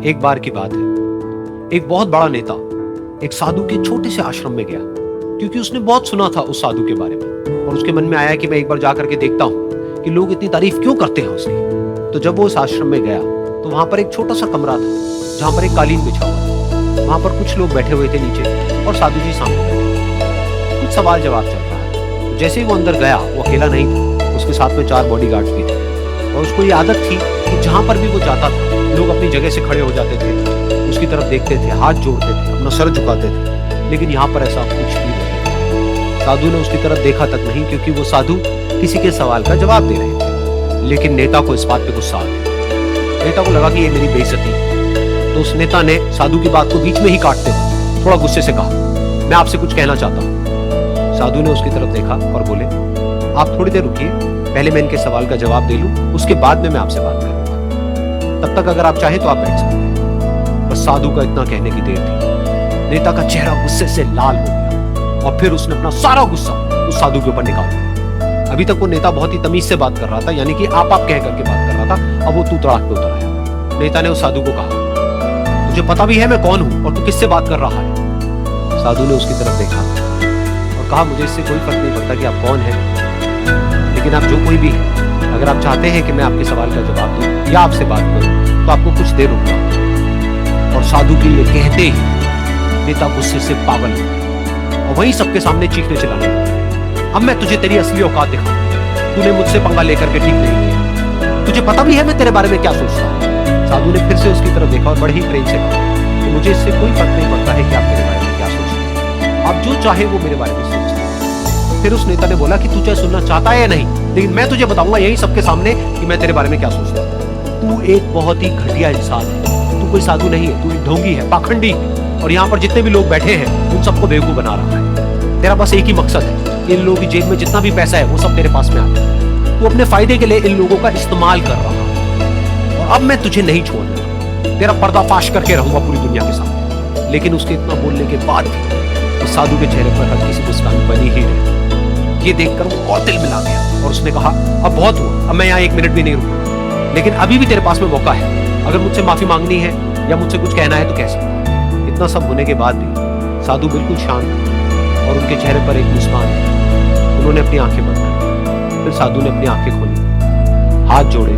एक बार की बात है, एक बहुत बड़ा नेता एक साधु के छोटे से आश्रम में गया, क्योंकि उसने बहुत सुना था उस साधु के बारे में और उसके मन में आया कि मैं एक बार जाकर के देखता हूँ कि लोग इतनी तारीफ क्यों करते हैं उसकी। तो जब वो उस आश्रम में गया तो वहां पर एक छोटा सा कमरा था जहां पर एक कालीन बिछा हुआ था। वहां पर कुछ लोग बैठे हुए थे नीचे और साधु जी सामने बैठे, कुछ सवाल जवाब चल रहा है। तो जैसे ही वो अंदर गया, वो अकेला नहीं था, उसके साथ में 4 बॉडीगार्ड्स भी थे और उसको ये आदत थी कि जहां पर भी वो जाता था लोग अपनी जगह से खड़े हो जाते थे, उसकी तरफ देखते थे, हाथ जोड़ते थे, अपना सर झुकाते थे। लेकिन यहाँ पर ऐसा कुछ भी नहीं था। साधु ने उसकी तरफ देखा तक नहीं, क्योंकि वो साधु किसी के सवाल का जवाब दे रहे थे। लेकिन नेता को इस बात पे गुस्सा आ गया। नेता को लगा कि ये मेरी बेइज्जती। तो उस नेता ने साधु की बात को बीच में ही काटते हुए थोड़ा गुस्से से कहा, मैं आपसे कुछ कहना चाहता हूँ। साधु ने उसकी तरफ देखा और बोले, आप थोड़ी देर रुकिए, पहले मैं इनके सवाल का जवाब दे लूं, उसके बाद में मैं आपसे बात करूंगा। तब तक अगर आप चाहें तो आप बैठ सकते हैं। बस साधु का इतना कहने की देर थी, नेता का चेहरा गुस्से से लाल हो गया और फिर उसने अपना सारा गुस्सा उस साधु के ऊपर निकाल दिया। अभी तक वो नेता बहुत ही तमीज से बात कर रहा था, यानी कि आप कह करके बात कर रहा था। अब वो तू तड़ाक पे उतर आया। नेता ने उस साधु को कहा, मुझे पता भी है मैं कौन हूं और तू किससे बात कर रहा है। साधु ने उसकी तरफ देखा और कहा, मुझे इससे कोई फर्क नहीं पड़ता कि आप कौन हैं, लेकिन आप जो कोई भी है, अगर आप चाहते हैं कि मैं आपके सवाल का जवाब दूं या आपसे बात करूं तो आपको कुछ देर रुकना होगा। और साधु के ये कहते ही नेता गुस्से से पागल हो गया और वहीं सबके सामने चीखने चिल्लाने लगा, अब मैं तुझे तेरी असली औकात दिखाऊंगा, तूने मुझसे पंगा लेकर के ठीक नहीं किया, तुझे पता भी है मैं तेरे बारे में क्या सोचता हूं। साधु ने फिर से उसकी तरफ देखा और बड़े ही प्रेम से कहा कि मुझे इससे कोई फर्क नहीं पड़ता है कि आप मेरे बारे में क्या सोचते हैं, आप जो चाहे वो मेरे बारे में सोचते हैं। फिर उस नेता ने बोला कि तू चाहे सुनना चाहता है या नहीं, लेकिन मैं तुझे बताऊंगा यही सबके सामने कि मैं तेरे बारे में क्या सोचता हूँ। तू एक बहुत ही घटिया इंसान है, तू कोई साधु नहीं है, तू एक ढोंगी है, पाखंडी है, और यहाँ पर जितने भी लोग बैठे हैं उन सबको बेवकूफ बना रहा है। तेरा बस एक ही मकसद है, इन लोगों की जेब में जितना भी पैसा है वो सब तेरे पास में आता है। तू अपने फायदे के लिए इन लोगों का इस्तेमाल कर रहा है और अब मैं तुझे नहीं छोड़ूंगा, तेरा पर्दाफाश करके रहूंगा पूरी दुनिया के सामने। लेकिन उसके इतना बोलने के बाद भी उस साधु के चेहरे पर हल्की सी मुस्कान बनी ही रही। ये देखकर वो और दिल मिला गया और उसने कहा, अब बहुत हुआ, अब मैं यहाँ 1 मिनट भी नहीं रुकूंगा, लेकिन अभी भी तेरे पास में मौका है, अगर मुझसे माफी मांगनी है या मुझसे कुछ कहना है तो कह सकता है। इतना सब होने के बाद भी साधु बिल्कुल शांत और उनके चेहरे पर एक मुस्कान। उन्होंने अपनी आंखें बंद कर, फिर साधु ने अपनी आंखें खोली, हाथ जोड़े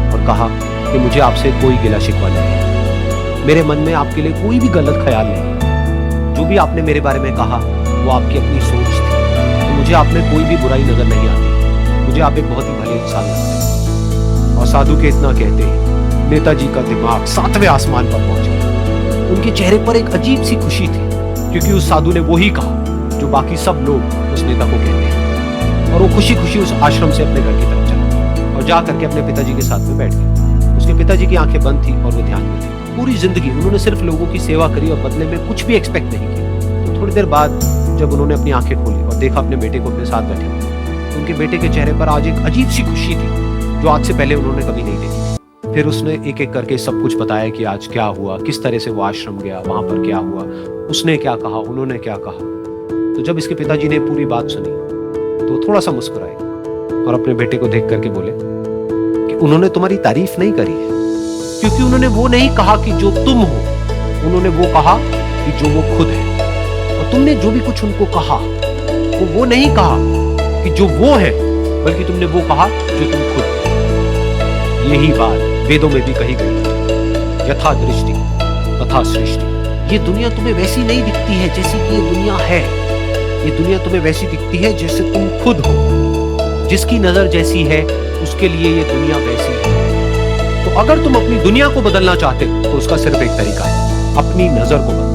और कहा कि मुझे आपसे कोई गिला शिकवा नहीं है, मेरे मन में आपके लिए कोई भी गलत ख्याल नहीं, जो भी आपने मेरे बारे में कहा वो आपकी अपनी सोच थी, तो मुझे आप में कोई भी बुराई नजर नहीं आती, मुझे आप एक बहुत ही भले इंसान लगते हैं। और साधु के इतना कहते ही नेताजी का दिमाग 7वें आसमान पर पहुंच गया। उनके चेहरे पर एक अजीब सी खुशी थी, क्योंकि उस साधु ने वो ही कहा जो बाकी सब लोग उस नेता को कहते हैं। और वो खुशी खुशी उस आश्रम से अपने घर की तरफ चला और जा करके अपने पिताजी के साथ में बैठ गया। उसके पिताजी की आंखें बंद थी और वो ध्यान में थे। पूरी जिंदगी उन्होंने सिर्फ लोगों की सेवा करी और बदले में कुछ भी एक्सपेक्ट नहीं किया। तो थोड़ी देर बाद जब उन्होंने अपनी आंखें खोली और देखा अपने बेटे को अपने साथ बैठे हुए, उनके बेटे के चेहरे पर आज एक अजीब सी खुशी थी जो आज से पहले उन्होंने कभी नहीं देखी थी। फिर उसने एक एक करके सब कुछ बताया कि आज क्या हुआ, किस तरह से वो आश्रम गया, वहां पर क्या हुआ, उसने क्या कहा, उन्होंने क्या कहा। तो जब इसके पिताजी ने पूरी बात सुनी तो थोड़ा सा मुस्कुराए और अपने बेटे को देख करके बोले कि उन्होंने तुम्हारी तारीफ नहीं करी है, क्योंकि उन्होंने वो नहीं कहा कि जो तुम हो, उन्होंने वो कहा कि जो वो खुद है। और तुमने जो भी कुछ उनको कहा वो नहीं कहा कि जो वो है, बल्कि तुमने वो कहा जो तुम खुद हो। यही बात वेदों में भी कही गई, यथा दृष्टि तथा सृष्टि। ये दुनिया तुम्हें वैसी नहीं दिखती है जैसी कि ये दुनिया है, ये दुनिया तुम्हें वैसी दिखती है जैसे तुम खुद हो। जिसकी नजर जैसी है उसके लिए ये दुनिया वैसी है। तो अगर तुम अपनी दुनिया को बदलना चाहते हो तो उसका सिर्फ एक तरीका है, अपनी नजर को बदलना।